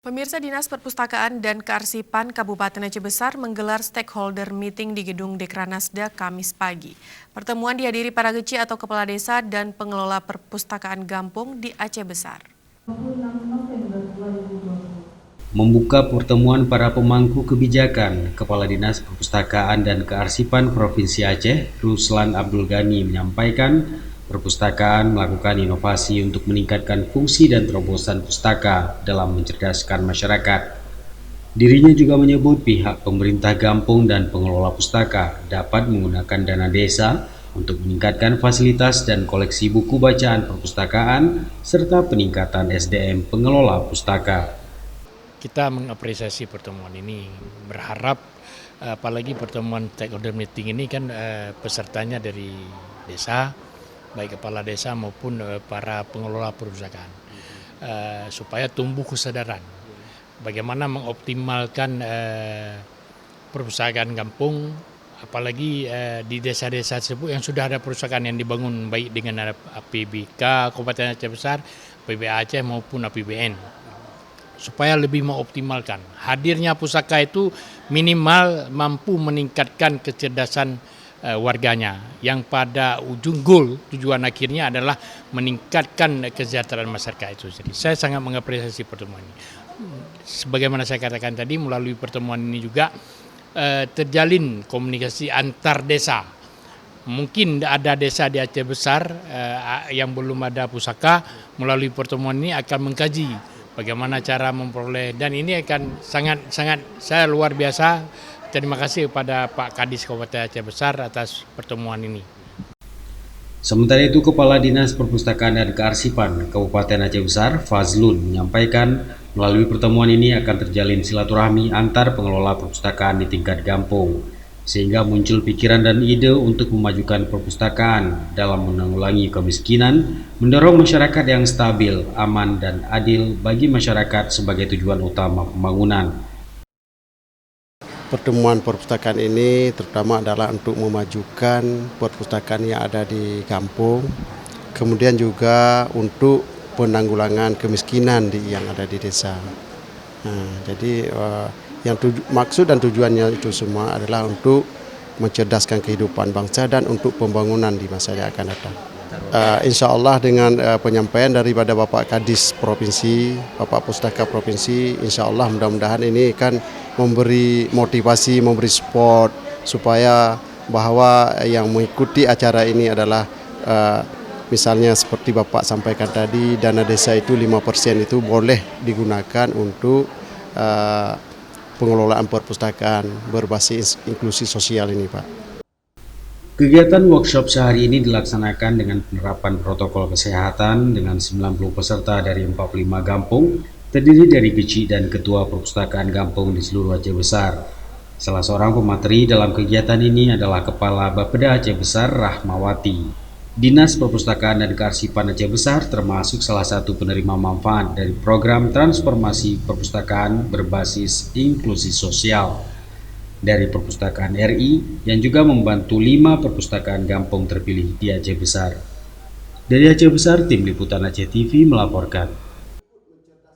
Pemirsa, Dinas Perpustakaan dan Kearsipan Kabupaten Aceh Besar menggelar stakeholder meeting di Gedung Dekranasda Kamis pagi. Pertemuan dihadiri para keci atau kepala desa dan pengelola perpustakaan Gampung di Aceh Besar. Membuka pertemuan para pemangku kebijakan, Kepala Dinas Perpustakaan dan Kearsipan Provinsi Aceh, Ruslan Abdul Ghani menyampaikan perpustakaan melakukan inovasi untuk meningkatkan fungsi dan terobosan pustaka dalam mencerdaskan masyarakat. Dirinya juga menyebut pihak pemerintah Gampung dan pengelola pustaka dapat menggunakan dana desa untuk meningkatkan fasilitas dan koleksi buku bacaan perpustakaan serta peningkatan SDM pengelola pustaka. Kita mengapresiasi pertemuan ini, berharap apalagi pertemuan stakeholder meeting ini kan pesertanya dari desa, baik kepala desa maupun para pengelola perpustakaan, supaya tumbuh kesadaran bagaimana mengoptimalkan perpustakaan kampung, apalagi di desa-desa tersebut yang sudah ada perpustakaan yang dibangun baik dengan APBK Kabupaten Aceh Besar, PBA Aceh maupun APBN, supaya lebih mengoptimalkan. Hadirnya pustaka itu minimal mampu meningkatkan kecerdasan warganya, yang pada ujung goal tujuan akhirnya adalah meningkatkan kesejahteraan masyarakat itu. Jadi saya sangat mengapresiasi pertemuan ini. Sebagaimana saya katakan tadi, melalui pertemuan ini juga terjalin komunikasi antar desa. Mungkin ada desa di Aceh Besar yang belum ada pustaka, melalui pertemuan ini akan mengkaji bagaimana cara memperoleh, dan ini akan sangat saya luar biasa. Terima kasih kepada Pak Kadis Kabupaten Aceh Besar atas pertemuan ini. Sementara itu, Kepala Dinas Perpustakaan dan Kearsipan Kabupaten Aceh Besar, Fazlun, menyampaikan melalui pertemuan ini akan terjalin silaturahmi antar pengelola perpustakaan di tingkat Gampung, sehingga muncul pikiran dan ide untuk memajukan perpustakaan dalam menanggulangi kemiskinan, mendorong masyarakat yang stabil, aman, dan adil bagi masyarakat sebagai tujuan utama pembangunan. Pertemuan perpustakaan ini terutama adalah untuk memajukan perpustakaan yang ada di kampung, kemudian juga untuk penanggulangan kemiskinan yang ada di desa. Nah, jadi maksud dan tujuannya itu semua adalah untuk mencerdaskan kehidupan bangsa dan untuk pembangunan di masa yang akan datang. Insya Allah dengan penyampaian daripada Bapak Kadis Provinsi, Bapak Pustaka Provinsi, insya Allah mudah-mudahan ini kan memberi motivasi, memberi support supaya bahwa yang mengikuti acara ini adalah misalnya seperti Bapak sampaikan tadi, dana desa itu 5% itu boleh digunakan untuk pengelolaan perpustakaan berbasis inklusi sosial ini, Pak. Kegiatan workshop sehari ini dilaksanakan dengan penerapan protokol kesehatan dengan 90 peserta dari 45 Gampung, terdiri dari keci dan ketua perpustakaan Gampung di seluruh Aceh Besar. Salah seorang pemateri dalam kegiatan ini adalah Kepala Bapeda Aceh Besar, Rahmawati. Dinas Perpustakaan dan Kearsipan Aceh Besar termasuk salah satu penerima manfaat dari program transformasi perpustakaan berbasis inklusi sosial dari Perpustakaan RI yang juga membantu 5 perpustakaan Gampung terpilih di Aceh Besar. Dari Aceh Besar, Tim Liputan Aceh TV melaporkan.